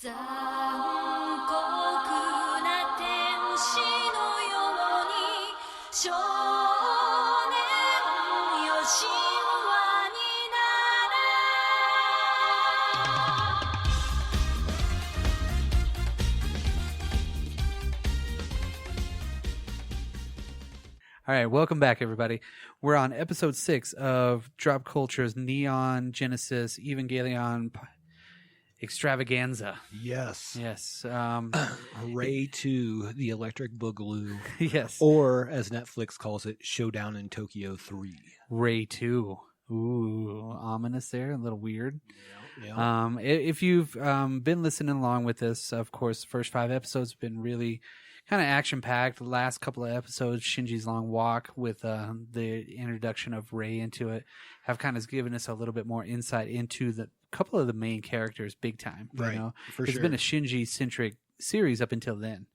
残酷な天使のように少年よ神話になれ All right, welcome back, everybody. We're on episode 6 of Drop Culture's Neon Genesis Evangelion Extravaganza. Yes. Yes. Rei 2, the Electric Boogaloo. Yes. Or, as Netflix calls it, Showdown in Tokyo-3. Rei 2. Ooh, ominous there, a little weird. Yeah. If you've been listening along with this, of course, the first 5 episodes have been really kind of action-packed. The last couple of episodes, Shinji's long walk with the introduction of Rei into it, have kind of given us a little bit more insight into the couple of the main characters big time. Right, You know? for It's sure. been a Shinji-centric series up until then.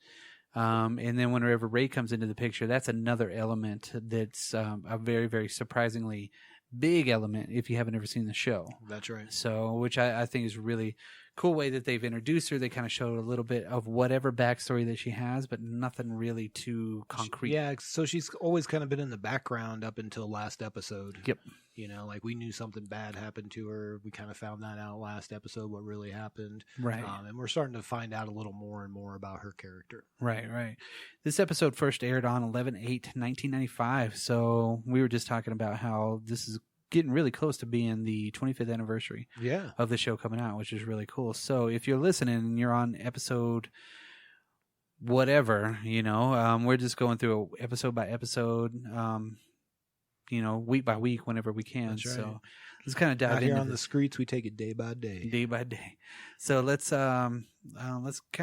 And then whenever Rei comes into the picture, that's another element that's a very, very surprisingly big element if you haven't ever seen the show. That's right. So, which I think is a really cool way that they've introduced her. They kind of showed a little bit of whatever backstory that she has, but nothing really too concrete. Yeah, so she's always kind of been in the background up until last episode. Yep. You know, like we knew something bad happened to her. We kind of found that out last episode, what really happened. Right. And we're starting to find out a little more and more about her character. Right. This episode first aired on 11/8/1995. So we were just talking about how this is getting really close to being the 25th anniversary Yeah. of the show coming out, which is really cool. So if you're listening and you're on episode whatever, you know, we're just going through episode by episode, you know, week by week whenever we can. That's right. So let's kind of dive Out here into on the this streets, we take it day by day. day by day. So let's kind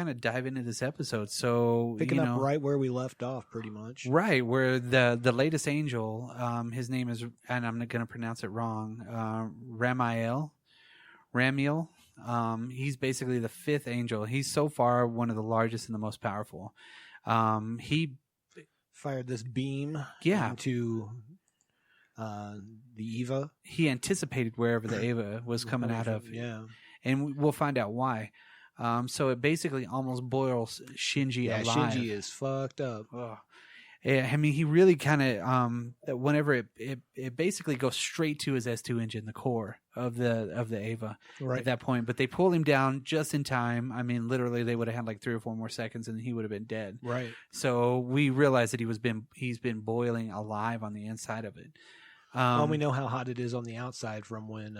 of dive into this episode. So Picking you know, up right where we left off, pretty much. right where the latest angel, his name is, and I'm not going to pronounce it wrong, Ramiel. He's basically the 5th angel. He's so far one of the largest and the most powerful. He Fired this beam Yeah. into the Eva. he anticipated wherever the Eva was coming out of, Yeah. and we'll find out why. So it basically almost boils Shinji Yeah, alive. Shinji is fucked up. Ugh. Yeah, I mean, he really kind of whenever it basically goes straight to his S2 engine, the core of the Eva Right. at that point. But they pull him down just in time. I mean, literally, they would have had like 3 or 4 more seconds, and he would have been dead. Right. So we realized that he's been boiling alive on the inside of it. Well, we know how hot it is on the outside from when,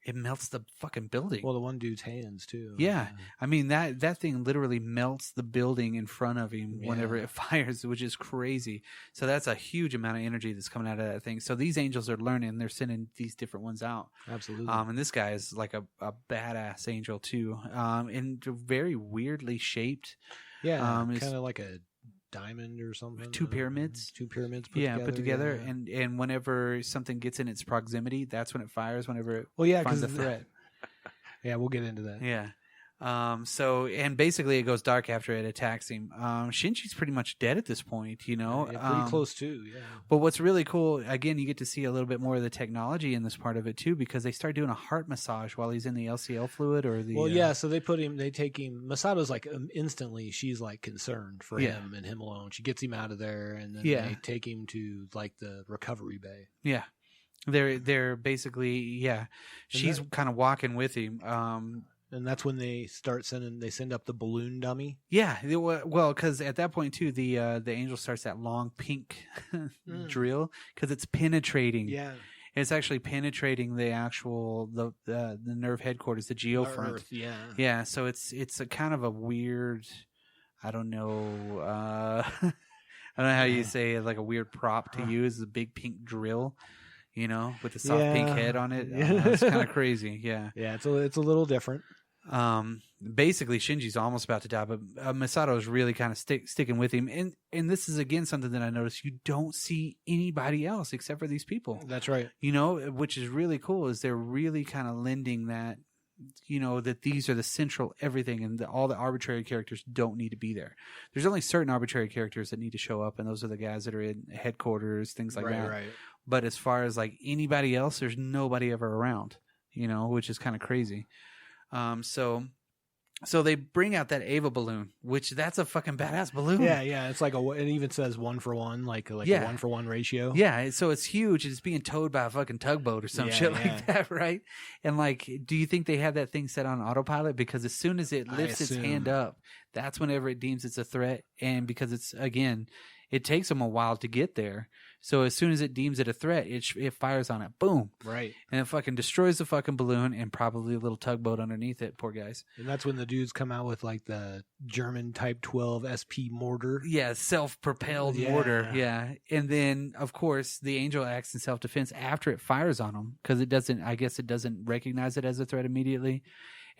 It melts the fucking building. well, the one dude's hands too. Yeah, I mean that thing literally melts the building in front of him whenever Yeah. it fires, which is crazy. So that's a huge amount of energy that's coming out of that thing. So these angels are learning; they're sending these different ones out. Absolutely. And this guy is like a badass angel too, and very weirdly shaped. yeah, it's kind of like a diamond or something. 2 pyramids. 2 pyramids put together, yeah. and whenever something gets in its proximity, that's when it fires. Whenever it Well, yeah, finds a 'cause threat. Yeah, we'll get into that. Yeah. So, and basically it goes dark after it attacks him. Shinji's pretty much dead at this point, you know. Yeah, pretty close too. Yeah. But what's really cool, again, you get to see a little bit more of the technology in this part of it too, because they start doing a heart massage while he's in the LCL fluid or the. Well, yeah. So they take him. Misato's like instantly. She's like concerned for Yeah. him and him alone. She gets him out of there, and then Yeah. they take him to like the recovery bay. Yeah. They're basically, yeah. She's kind of walking with him. And that's when they send up the balloon dummy. Yeah, well, because at that point too, the angel starts that long pink drill because it's penetrating. Yeah. It's actually penetrating the actual the NERV headquarters, the geofront. Earth, yeah. Yeah, so it's a kind of a weird, I don't know, I don't know how you say it, like a weird prop to use, the big pink drill, you know, with the soft pink head on it. Yeah. It's kind of crazy. Yeah. Yeah, it's a little different. Basically Shinji's almost about to die, but Misato is really kind of sticking with him, and this is again something that I noticed: you don't see anybody else except for these people. That's right. You know, which is really cool. Is they're really kind of lending that, you know, that these are the central everything, and all the arbitrary characters don't need to be there. There's only certain arbitrary characters that need to show up, and those are the guys that are in headquarters, things like that. Right. But as far as like anybody else, there's nobody ever around, you know, which is kind of crazy. So So they bring out that Ava balloon, which that's a fucking badass balloon. Yeah. It's like it even says 1-for-1, like a 1-for-1 ratio. Yeah, so it's huge. It's being towed by a fucking tugboat or some shit like that, right? And like, do you think they have that thing set on autopilot? Because as soon as it lifts its hand up, that's whenever it deems it's a threat. And because it's, again, it takes them a while to get there. So as soon as it deems it a threat, it fires on it. Boom. Right. And it fucking destroys the fucking balloon and probably a little tugboat underneath it. Poor guys. And that's when the dudes come out with like the German Type 12 SP mortar. Yeah, self-propelled mortar. Yeah. And then, of course, the Angel acts in self-defense after it fires on them because it doesn't recognize it as a threat immediately.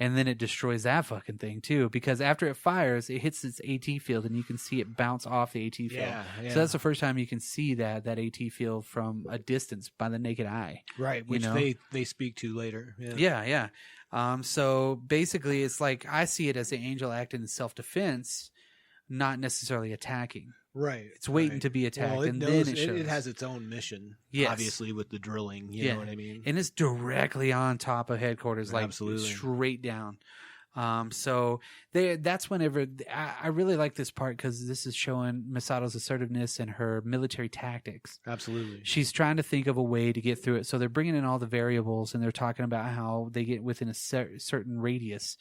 And then it destroys that fucking thing too, because after it fires, it hits its AT field, and you can see it bounce off the AT field. Yeah. So that's the first time you can see that AT field from a distance by the naked eye. Right, which they speak to later. Yeah. So basically, it's like I see it as the Angel acting in self-defense, not necessarily attacking. Right. It's waiting to be attacked, and then it shows. It has its own mission, obviously, with the drilling. You know what I mean? And it's directly on top of headquarters, like Absolutely. straight down. So that's whenever I really like this part because this is showing Misato's assertiveness and her military tactics. Absolutely. She's trying to think of a way to get through it. So they're bringing in all the variables, and they're talking about how they get within a certain radius.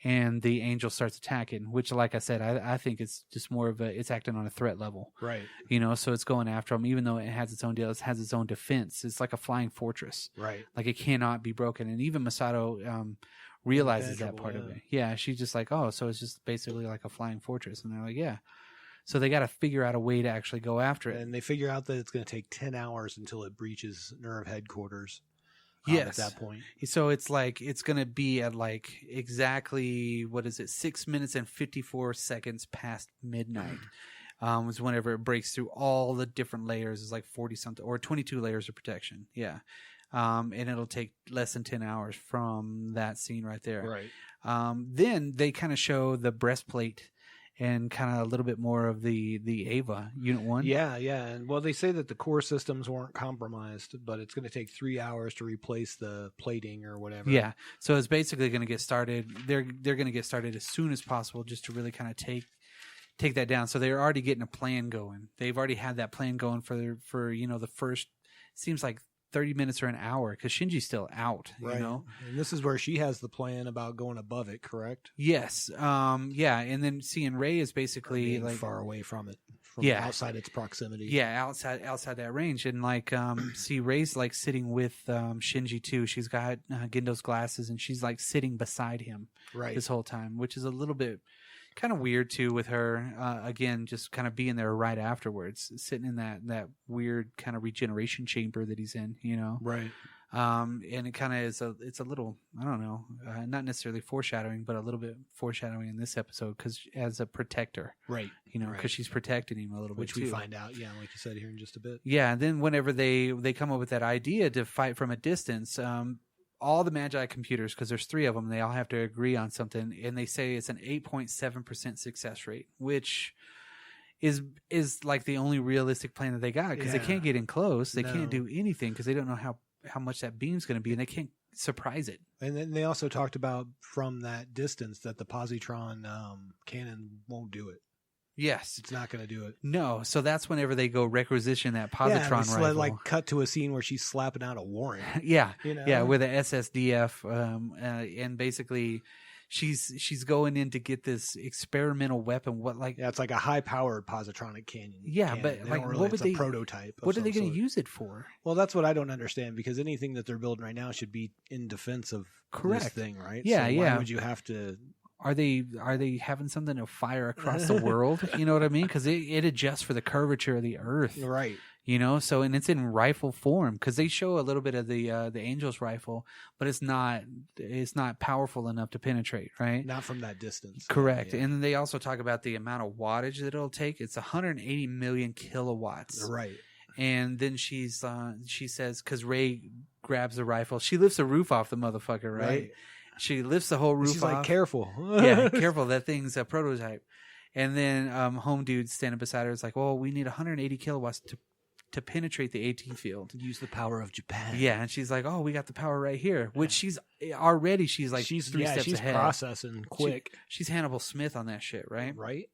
And the Angel starts attacking, which, like I said, I think it's just more of it's acting on a threat level. Right. So it's going after them, even though it has its own deal, it has its own defense. It's like a flying fortress. Right. Like it cannot be broken. And even Misato realizes that part of it. Yeah. She's just like, oh, so it's just basically like a flying fortress. And they're like, yeah. So they got to figure out a way to actually go after it. And they figure out that it's going to take 10 hours until it breaches NERV headquarters. Yes. At that point. So it's like it's going to be at like exactly 6 minutes and 54 seconds past midnight. Was whenever it breaks through all the different layers. It's like 40 something or 22 layers of protection. Yeah. And it'll take less than 10 hours from that scene right there. Right. Then they kind of show the breastplate and kind of a little bit more of the Ava Unit 1. Yeah. And well, they say that the core systems weren't compromised, but it's going to take 3 hours to replace the plating or whatever. Yeah. So it's basically going to get started. They're going to get started as soon as possible just to really kind of take that down. So they're already getting a plan going. They've already had that plan going for the first, seems like 30 minutes or an hour because Shinji's still out, right. And this is where she has the plan about going above it, correct? Yes. Yeah. And then seeing Rei is basically like far away from it, outside its proximity. Yeah. Outside that range. And like, see Rei's like sitting with Shinji too. She's got Gendo's glasses and she's like sitting beside him this whole time, which is a little bit kind of weird too with her again just kind of being there right afterwards, sitting in that weird kind of regeneration chamber that he's in, right. And it kind of is it's a little, I don't know, not necessarily foreshadowing, but a little bit foreshadowing in this episode because as a protector, right, because she's protecting him a little which bit too. We find out, like you said, here in just a bit. Yeah, and then whenever they come up with that idea to fight from a distance, all the Magi computers, because there's 3 of them, they all have to agree on something, and they say it's an 8.7% success rate, which is like the only realistic plan that they got because they can't get in close, they can't do anything because they don't know how much that beam's going to be, and they can't surprise it. And then they also talked about from that distance that the positron cannon won't do it. Yes. It's not going to do it. No. So that's whenever they go requisition that positron rifle. Like cut to a scene where she's slapping out a warrant. Yeah. Yeah. With a SSDF. And basically she's going in to get this experimental weapon. It's like a high powered positronic cannon. Yeah. But like, what would they, a prototype. What are they going to use it for? Well, that's what I don't understand because anything that they're building right now should be in defense of this thing, right? Yeah. So why would you have to? Are they having something to fire across the world? You know what I mean? Because it adjusts for the curvature of the Earth, right? So and it's in rifle form because they show a little bit of the Angel's rifle, but it's not powerful enough to penetrate, right? Not from that distance. Correct. Yeah. And they also talk about the amount of wattage that it'll take. It's 180 million kilowatts, right? And then she says because Rei grabs the rifle, she lifts the roof off the motherfucker, right? She lifts the whole roof off. She's like, careful. Yeah, careful. That thing's a prototype. And then home dude standing beside her is like, well, we need 180 kilowatts to penetrate the AT field. Use the power of Japan. Yeah, and she's like, "Oh, we got the power right here." Which she's like she's 3 steps she's ahead. processing quick. She's Hannibal Smith on that shit, right? Right.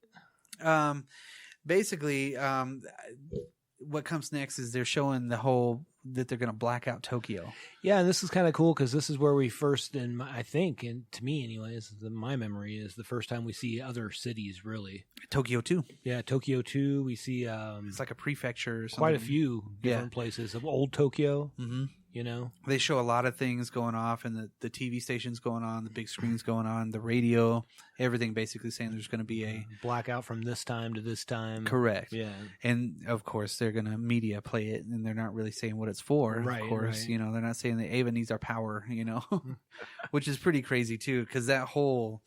Basically, what comes next is they're showing that they're going to black out Tokyo. Yeah, and this is kind of cool because this is where we first, I think, and to me anyways, my memory is the first time we see other cities, really. Tokyo-2. Yeah, Tokyo-2. We see it's like a prefecture or something. quite a few different places of old Tokyo. Mm-hmm. You know? They show a lot of things going off, and the TV stations going on, the big screens going on, the radio, everything basically saying there's going to be a blackout from this time to this time. Correct. Yeah. And of course they're going to media play it, and they're not really saying what it's for. Right, of course, right. you know, they're not saying that Ava needs our power, you know, which is pretty crazy too, because that whole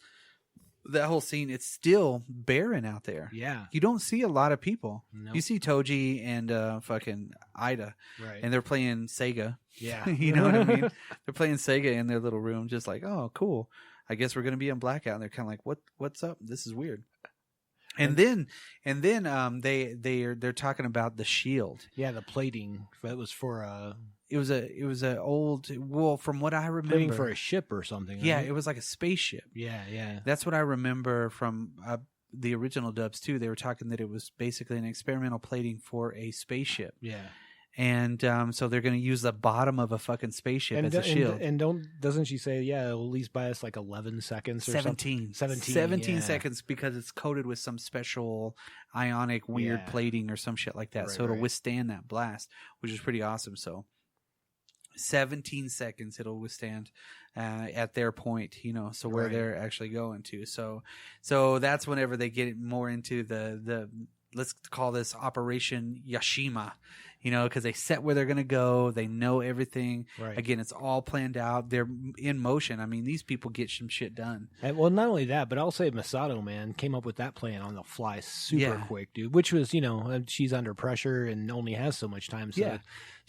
scene, it's still barren out there. Yeah. You don't see a lot of people. Nope. You see Toji and fucking Ida, Right. and they're playing Sega. Yeah. You know what I mean? They're playing Sega in their little room, just like, oh, cool. I guess we're gonna be in blackout. And they're kind of like, what's up? This is weird. And then they're talking about the shield. Yeah, the plating that was for It was a old, well, from what I remember, plating for a ship or something. yeah, right? it was like a spaceship. Yeah. That's what I remember from the original dubs too. They were talking that it was basically an experimental plating for a spaceship. Yeah. And so they're going to use the bottom of a fucking spaceship as a shield. And doesn't she say, yeah, it'll at least buy us like 11 seconds or 17 yeah. seconds, because it's coated with some special ionic weird plating or some shit like that. Right, so it'll right. withstand that blast, which is pretty awesome. So 17 seconds it'll withstand at their point, you know, so where Right. they're actually going to. So that's whenever they get more into the let's call this Operation Yashima, you know, because they set where they're going to go. They know everything. Right. Again, it's all planned out. They're in motion. I mean, these people get some shit done. And, well, not only that, but I'll say Misato, man, came up with that plan on the fly super Yeah. quick, dude. Which was, you know, she's under pressure and only has so much time. So Yeah.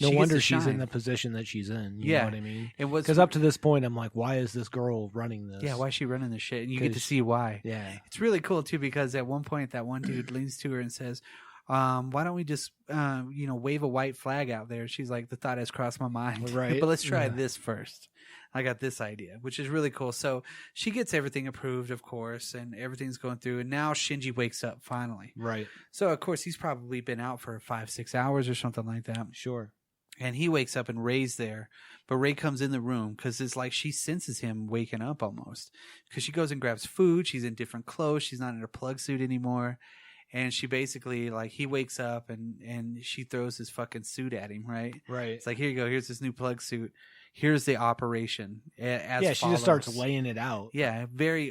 no She gets wonder to she's in shine. the position that she's in. You Yeah. know what I mean? It was Because up to this point, I'm like, why is this girl running this? yeah, why is she running this shit? And you get to 'Cause- see why. Yeah. It's really cool too, because at one point that one dude leans to her and says, why don't we just wave a white flag out there? She's like, the thought has crossed my mind. Right. But let's try Yeah. this first. I got this idea, which is really cool. So she gets everything approved, of course, and everything's going through. And now Shinji wakes up finally. Right. So of course he's probably been out for 5-6 hours or something like that. Sure. And he wakes up and Ray's there. But Ray comes in the room because it's like she senses him waking up almost. Because she goes and grabs food. She's in different clothes. She's not in her plug suit anymore. And she basically, like, he wakes up and she throws his fucking suit at him, right? Right. It's like, here you go. Here's this new plug suit. Here's the operation. As yeah, she just starts follows. laying it out. Yeah, very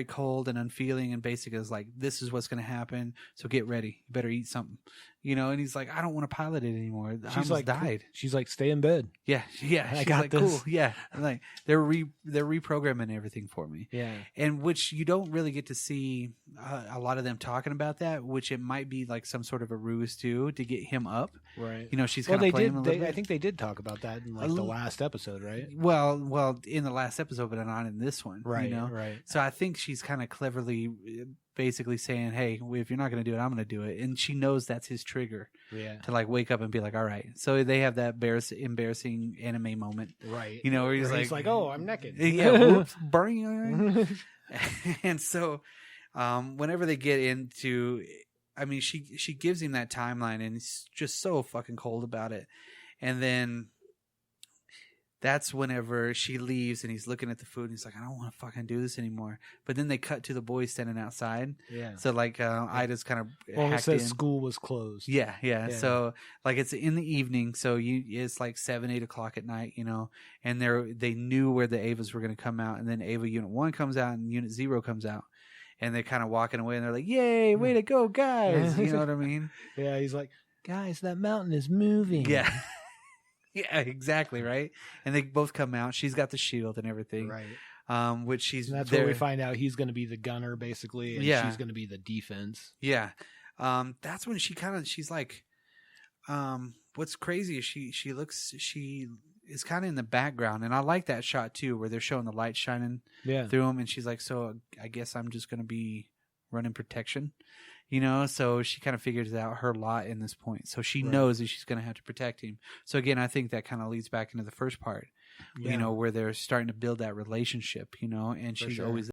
cold and unfeeling, and basically is like, this is what's going to happen, so get ready. You better eat something. You know, and he's like, I don't want to pilot it anymore. I almost died. She's like, stay in bed. Yeah. I She's got like, this. cool. Yeah. And like they're reprogramming everything for me. Yeah. And which you don't really get to see a lot of them talking about that, which it might be like some sort of a ruse too to get him up. Right. You know, she's Well, kind of they playing did. him a little I bit. think they did talk about that in like the last episode, right? Well, in the last episode, but not in this one. Right. You know? Right. So I think she's kind of cleverly basically saying, hey, if you're not going to do it, I'm going to do it. And she knows that's his trigger Yeah. to like wake up and be like, all right. So they have that embarrassing anime moment. Right. You know, where Where he's like, oh, I'm naked. Yeah, whoops, burning. And so whenever they get into, I mean, she gives him that timeline and he's just so fucking cold about it. And then that's whenever she leaves and he's looking at the food and he's like, I don't want to fucking do this anymore. But then they cut to the boys standing outside. Yeah. So like Ida's kind of Well, it hacked says in. school was closed. Yeah. So like it's in the evening, so it's like 7-8 o'clock at night, you know, and they knew where the Avas were going to come out, and then Ava Unit 1 comes out and Unit 0 comes out, and they're kind of walking away and they're like, "Yay, way to go, guys!" You know what I mean? Yeah. He's like, guys, that mountain is moving. Yeah. Yeah, exactly, right. And they both come out. She's got the shield and everything, Right. which she's. And that's there. where we find out he's going to be the gunner, basically, and Yeah. she's going to be the defense. Yeah, that's when she's like, what's crazy is she is kind of in the background, and I like that shot too, where they're showing the light shining Yeah. through them, and she's like, so I guess I'm just gonna be running protection, you know, so she kind of figures out her lot in this point. So she Right. knows that she's going to have to protect him. So again, I think that kind of leads back into the first part, Yeah. you know, where they're starting to build that relationship, you know, and For she's sure. always